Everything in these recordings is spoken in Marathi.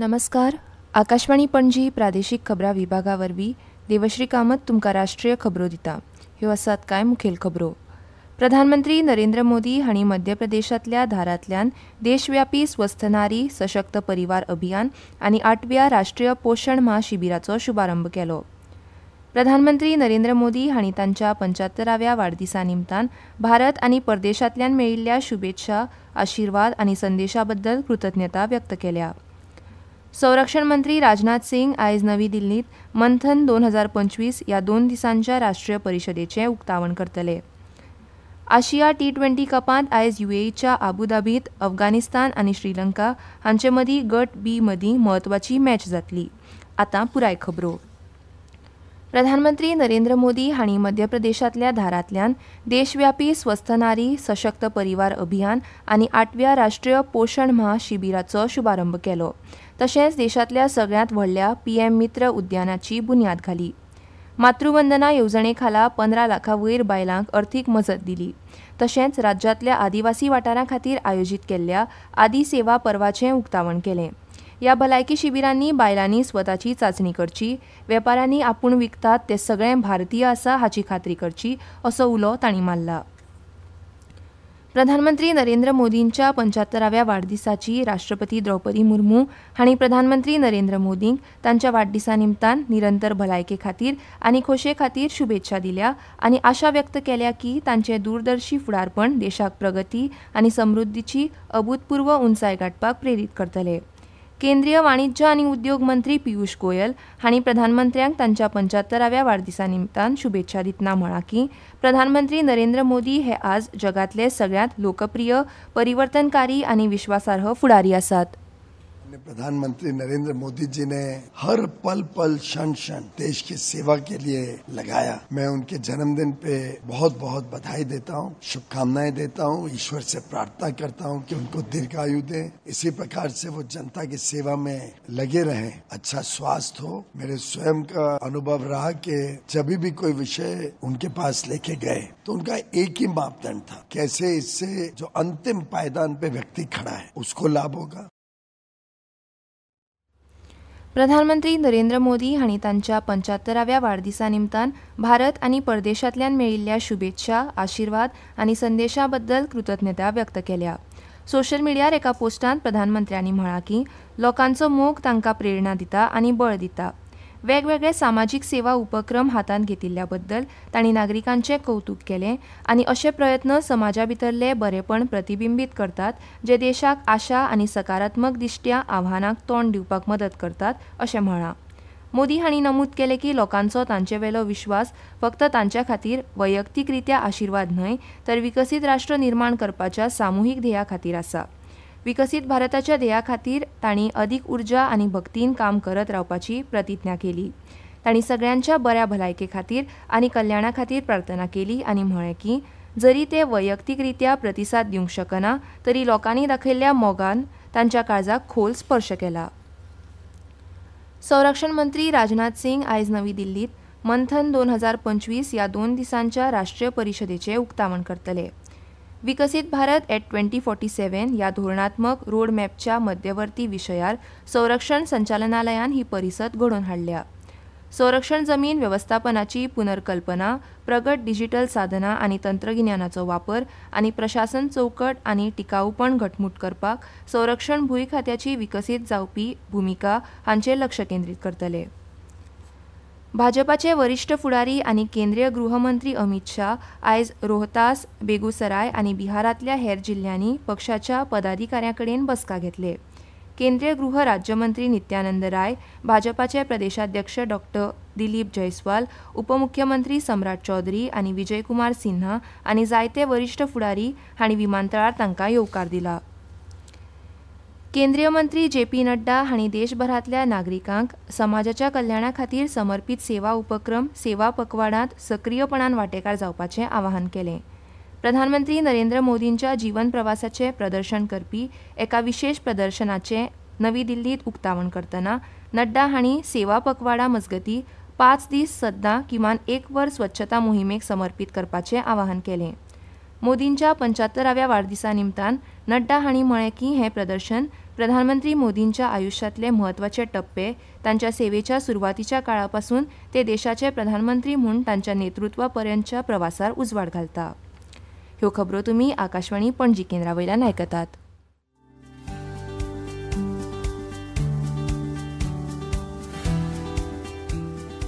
नमस्कार. आकाशवाणी पणजी प्रादेशीक खबरां विभागा वरवीं देवश्री कामत तुमकां राष्ट्रीय खबरो दिता. ह्यो आसात कांय मुखेल खबरो. प्रधानमंत्री नरेंद्र मोदी हांणी मध्य प्रदेशांतल्या धारांतल्यान देशव्यापी स्वस्थ नारी सशक्त परिवार अभियान आनी 8व्या राष्ट्रीय पोशण महाशिबिराचो शुभारंभ केलो. प्रधानमंत्री नरेंद्र मोदी हांणी तांच्या 75व्या वाडदिसा निमतान भारत आनी परदेशांतल्यान मेळिल्ल्या शुभेच्छा, आशिर्वाद आनी संदेशा बद्दल कृतज्ञता व्यक्त केल्या. संरक्षण मंत्री राजनाथ सिंग आयज नवी दिल्लींत मंथन 2025 ह्या 2 दिसांच्या राष्ट्रीय परिशदेचें उक्तावण करतले. आशिया T20 कपांत आयज UAEच्या आबुधाबीत अफगाणिस्तान आनी श्रीलंका हांचे मदीं गट B मदीं म्हत्वाची मॅच जातली. आतां पुराय खबरो. प्रधानमंत्री नरेंद्र मोदी हांणी मध्य प्रदेशांतल्या धारांतल्यान देशव्यापी स्वस्थ नारी सशक्त परिवार अभियान आनी 8व्या राष्ट्रीय पोशण महाशिबिराचो शुभारंभ केलो. तशेंच देशांतल्या सगळ्यांत व्हडल्या PM मित्र उद्यानाची बुन्याद घाली. मातृवंदना येवजणे खाला 15 लाखां वयर बायलांक अर्थीक मजत दिली. तशेंच राज्यांतल्या आदिवासी वाठारां खातीर आयोजीत केल्ल्या आदी सेवा पर्वाचें उक्तावण केलें. ह्या भलायकी शिबिरांनी बायलांनी स्वताची चांचणी करची, वेपाऱ्यांनी आपूण विकतात ते सगळें भारतीय आसा हाची खात्री करची, असो उलो तांणी मारला. प्रधानमंत्री नरेंद्र मोदींच्या 75व्या वाडदिसाची राष्ट्रपती द्रौपदी मुर्मू हांणी प्रधानमंत्री नरेंद्र मोदींक तांच्या वाडदिसा निमतान निरंतर भलायके खातीर आनी खोशे खातीर शुभेच्छा दिल्या आनी आशा व्यक्त केल्या की तांचें दूरदर्शी फुडारपण देशाक प्रगती आनी समृद्धीची अभूतपूर्व उंचाय गाठपाक प्रेरीत करतले. केंद्रीय वाणिज्य आनी उद्योग मंत्री पियुष गोयल हांणी प्रधानमंत्र्यांक तांच्या 75व्या वाडदिसा निमतान शुभेच्छा दितना म्हळां की प्रधानमंत्री नरेंद्र मोदी हे आज जगातले सगळ्यांत लोकप्रिय, परिवर्तनकारी आनी विश्वासार्ह फुडारी आसात. प्रधानमंत्री नरेंद्र मोदी जी ने हर पल पल क्षण क्षण देश की सेवा के लिए लगाया. मैं उनके जन्मदिन पे बहुत बहुत बधाई देता हूँ, शुभकामनाएं देता हूँ. ईश्वर से प्रार्थना करता हूँ कि उनको दीर्घायु दे. इसी प्रकार से वो जनता की सेवा में लगे रहें, अच्छा स्वास्थ्य हो. मेरे स्वयं का अनुभव रहा कि जब भी कोई विषय उनके पास लेके गए तो उनका एक ही मापदंड था, कैसे इससे जो अंतिम पायदान पे व्यक्ति खड़ा है उसको लाभ होगा. प्रधानमंत्री नरेंद्र मोदी हांणी तांच्या 75व्या वाडदिसा निमतान भारत आनी परदेशांतल्यान मेळिल्ल्या शुभेच्छा, आशिर्वाद आनी संदेशा बद्दल कृतज्ञता व्यक्त केल्या. सोशल मिडियार एका पोस्टांत प्रधानमंत्र्यांनी म्हळां की लोकांचो मोग तांकां प्रेरणा दिता आनी बळ दिता. वेगवेगळे सामाजीक सेवा उपक्रम हातांत घेतिल्ल्या बद्दल तांणी नागरिकांचें कौतुक केलें आनी अशे प्रयत्न समाजा भितरले बरेपण प्रतिबिंबीत करतात जे देशाक आशा आनी सकारात्मक दिश्ट्या आव्हानांक तोंड दिवपाक मदत करतात, अशें म्हळां. मोदी हांणी नमूद केलें की लोकांचो तांचे वेलो विश्वास फक्त तांच्या खातीर वैयक्तीकरित्या आशिर्वाद न्हय तर विकसीत राष्ट्र निर्माण करपाच्या सामुहीक ध्येया खातीर आसा. विकसीत भारताच्या ध्येया खातीर तांणी अदीक उर्जा आनी भक्तीन काम करत रावपाची प्रतिज्ञा केली. तांणी सगळ्यांच्या बऱ्या भलायके खातीर आनी कल्याणा खातीर प्रार्थना केली आनी म्हळें की जरी ते वैयक्तीकरित्या प्रतिसाद दिवंक शकना तरी लोकांनी दाखयल्ल्या मोगान तांच्या काळजाक खोल स्पर्श केला. संरक्षण मंत्री राजनाथ सिंग आयज नवी दिल्लींत मंथन 2025 ह्या 2 दिसांच्या राष्ट्रीय परिशदेचें उक्तावण करतले. विकसीत भारत @ 2047 ह्या धोरणात्मक रोडमॅपच्या मध्यवर्ती विशयार संरक्षण संचालनालयान ही परिशद घडोवन हाडल्या. संरक्षण जमीन वेवस्थापनाची पुनर्कल्पना, प्रगत डिजिटल साधनां आनी तंत्रगिन्यानाचो वापर आनी प्रशासन चौकट आनी टिकाऊपण घटमूट करपाक संरक्षण भूंय खात्याची विकसीत जावपी भुमिका हांचेर लक्ष केंद्रीत करतले. भाजपाचे वरिष्ठ फुडारी आनी केंद्रीय गृहमंत्री अमित शाह आयज रोहतास, बेगुसराय आनी बिहारांतल्या हेर जिल्ह्यांनी पक्षाच्या पदाधिकाऱ्यां कडेन बसका घेतले. केंद्रीय गृह राज्यमंत्री नित्यानंद राय, भाजपाचे प्रदेशाध्यक्ष डॉ. दिलीप जयस्वाल, उपमुख्यमंत्री सम्राट चौधरी आनी विजयकुमार सिन्हा आनी जायते वरिष्ठ फुडारी हांणी विमानतळार तांकां येवकार दिला. केंद्रीय मंत्री JP नड्डा हांणी देशभरांतल्या नागरिकांक समाजाच्या कल्याणा खातीर समर्पीत सेवा उपक्रम सेवा पखवाडांत सक्रीयपणान वांटेकार जावपाचें आवाहन केलें. प्रधानमंत्री नरेंद्र मोदींच्या जीवन प्रवासाचें प्रदर्शन करपी एका विशेष प्रदर्शनाचें नवी दिल्लींत उक्तावण करतना नड्डा हांणी सेवा पखवाडा मजगतीं 5 दीस सद्दां किमान 1 वर स्वच्छता मोहिमेक समर्पीत करपाचें आवाहन केलें. मोदींच्या 75व्या वाडदिसा निमतान नड्डा हांणी म्हळें की हें प्रदर्शन प्रधानमंत्री मोदींच्या आयुष्यातले महत्त्वाचे टप्पे तांच्या सेवेच्या सुरवातीच्या काळापासून ते देशाचे प्रधानमंत्री म्हणून तांच्या नेतृत्वापर्यंतच्या प्रवासार उजवाड घालता. ह्यो खबरो तुमी आकाशवाणी पणजी केंद्रावयल्यान आयकतात.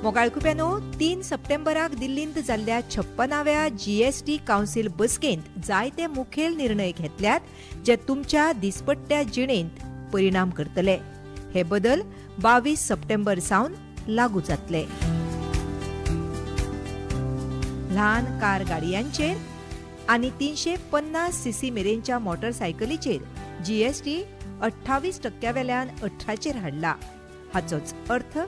मोगाळकुप्यानो 3 सप्टेंबराक दिल्लींत जाल्ल्या 56व्या GST कावन्सिल बसकेंत जायते मुखेल निर्णय घेतल्यात जे तुमच्या दिसपट्ट्या जिणेंत परिणाम करतले. हे बदल 22 सप्टेंबर सावन लागू जातले. ल्हान कार गाडयांचेर आनी 350 सीसी मेरेनच्या मोटरसायकलीचेर GST 28% वेल्यान 18% हाडला. हाचोच अर्थ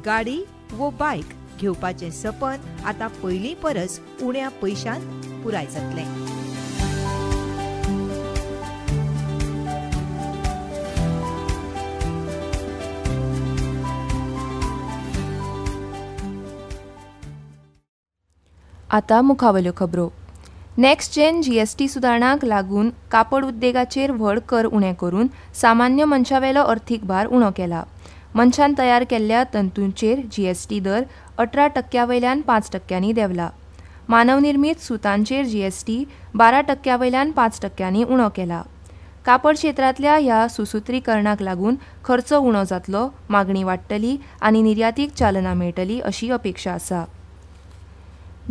गाडी वो बायक घेवपाचें सपन आतां पयलीं परस उण्या पयशांत पुराय जातलें. आतां मुखावल्यो खबरो. नेक्स्ट जेन GST सुदारणाक लागून कापड उद्देगाचेर व्हड कर उणें करून सामान्य मनशावेलो अर्थीक भार उणो केला. मनशान तयार केल्ल्या तंतूंचेर GST दर 18% वयल्यान 5% देंवला. मानवनिर्मीत सुतांचेर GST 12% वयल्यान 5% उणो केला. कापड क्षेत्रांतल्या ह्या सुसूत्रीकरणाक लागून खर्च उणो जातलो, मागणी वाडटली आनी निर्यातीक चालना मेळटली अशी अपेक्षा आसा.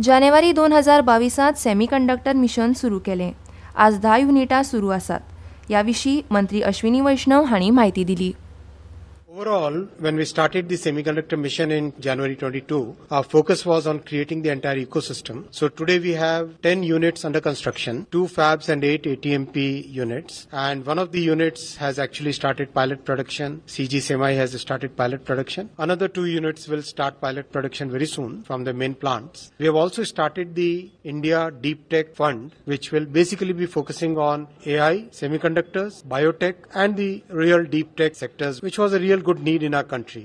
जानेवारी 2022 सेमीकंडक्टर मिशन सुरू केलें. आज 10 युनिटां सुरू आसात. ह्या विशीं मंत्री अश्विनी वैष्णव हांणी म्हायती दिली. Overall, when we started the semiconductor mission in January 22, our focus was on creating the entire ecosystem. So today we have 10 units under construction, 2 fabs and 8 ATMP units. And one of the units has actually started pilot production. CG Semi has started pilot production. Another 2 units will start pilot production very soon from the main plants. We have also started the India Deep Tech Fund, which will basically be focusing on AI, semiconductors, biotech, and the real deep tech sectors, which was a real good need in our country.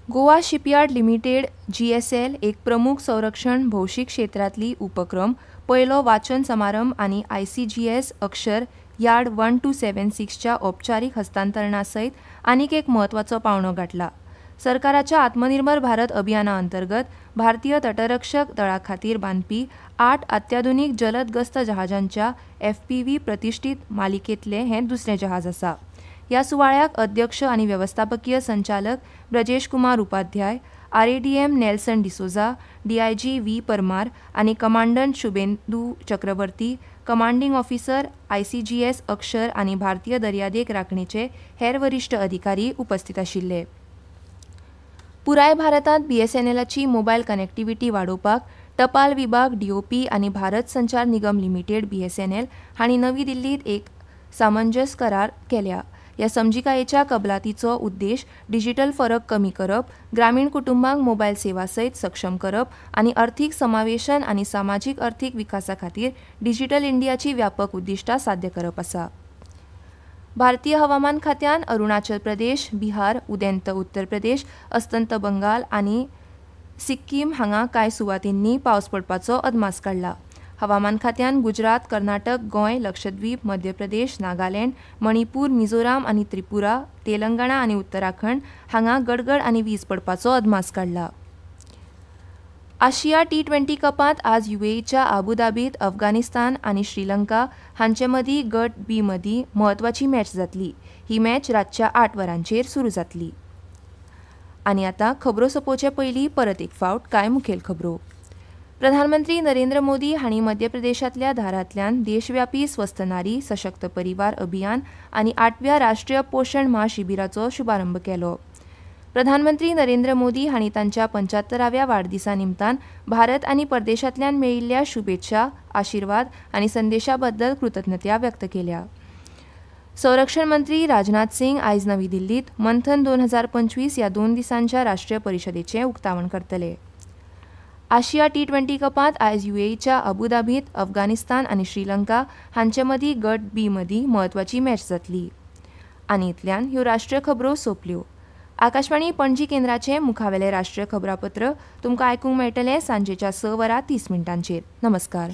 Goa shipyard limited GSL एक प्रमुख संरक्षण भौशीक क्षेत्रांतली उपक्रम पयलो वाचन समारंभ आनी ICGS अक्षर यार्ड 1276 च्या औपचारीक हस्तांतरणा सयत आनीक एक म्हत्वाचो पावंडो गाठला. सरकाराच्या आत्मनिर्भर भारत अभियाना अंतर्गत भारतीय तटरक्षक दळा खातीर बांदपी 8 अत्याधुनीक जलद गस्त जहाजांच्या FPV प्रतिश्ठीत मालिकेतलें हें दुसरें जहाज आसा. ह्या सुवाळ्याक अध्यक्ष आनी व्यवस्थापकीय संचालक Brajesh Kumar Upadhyay, RADM Nelson D'Souza, DIG V Parmar आनी commandant Shubhendu Chakravarti, commanding officer ICGS Akshar आनी भारतीय दर्यादेग राखणेचे हेर वरिश्ठ अधिकारी उपस्थित आशिल्ले. पुराय भारतांत BSNLची मोबायल कनेक्टिव्हिटी वाडोवपाक टपाल विभाग DOP आनी भारत संचार निगम लिमिटेड BSNL हांणी नवी दिल्लींत एक सामंजस्य करार केल्या. ह्या समजिकायेच्या कबलातीचो उद्देश डिजिटल फरक कमी करप, ग्रामीण कुटुंबांक मोबायल सेवा सयत सक्षम करप आनी अर्थीक समावेशन आनी सामाजीक अर्थीक विकासा खातीर डिजिटल इंडियाची व्यापक उद्दिष्टां साध्य करप आसा. भारतीय हवामान खात्यान अरुणाचल प्रदेश, बिहार, उदेंत उत्तर प्रदेश, अस्तंत बंगाल आनी सिक्कीम हांगा कांय सुवातींनी पावस पडपाचो अदमास काडला. हवामान खात्यान गुजरात, कर्नाटक, गोंय, लक्षद्वीप, मध्य प्रदेश, नागालँड, मणिपूर, मिझोराम आनी त्रिपुरा, तेलंगणा आनी उत्तराखंड हांगा गडगड आनी वीज पडपाचो अदमास काडला. आशिया T20 कपांत आज UAEच्या आबुधाबीत अफगाणिस्तान आनी श्रीलंका हांचे मदीं गट B मदीं म्हत्वाची मॅच जातली. ही मॅच रातच्या 8 वरांचेर सुरू जातली. आनी आतां खबरो सोंपोवचे पयलीं परत एक फावट कांय मुखेल खबरो. प्रधानमंत्री नरेंद्र मोदी हांणी मध्य प्रदेशांतल्या धारांतल्यान देशव्यापी स्वस्थ नारी सशक्त परिवार अभियान आनी 8व्या राष्ट्रीय पोषण महाशिबिराचो शुभारंभ केलो. प्रधानमंत्री नरेंद्र मोदी हांणी तांच्या 75व्या वाडदिसा निमतान भारत आनी परदेशांतल्यान मेळिल्ल्या शुभेच्छा, आशिर्वाद आनी संदेशा बद्दल कृतज्ञता व्यक्त केल्या. संरक्षण मंत्री राजनाथ सिंग आयज नवी दिल्लीत मंथन 2025 ह्या 2 दिसांच्या राष्ट्रीय परिशदेचें उक्तावण करतले. आशिया T20 कपांत आयज UAEच्या अबुधाबीत अफगाणिस्तान आनी श्रीलंका हांचे मदीं गट B मदीं म्हत्वाची मॅच जातली. आनी इतल्यान ह्यो राष्ट्रीय खबरो सोंपल्यो. आकाशवाणी पणजी केंद्राचें मुखावेलें राष्ट्रीय खबरापत्र तुमकां आयकूंक मेळटलें सांजेच्या 6:30 नमस्कार.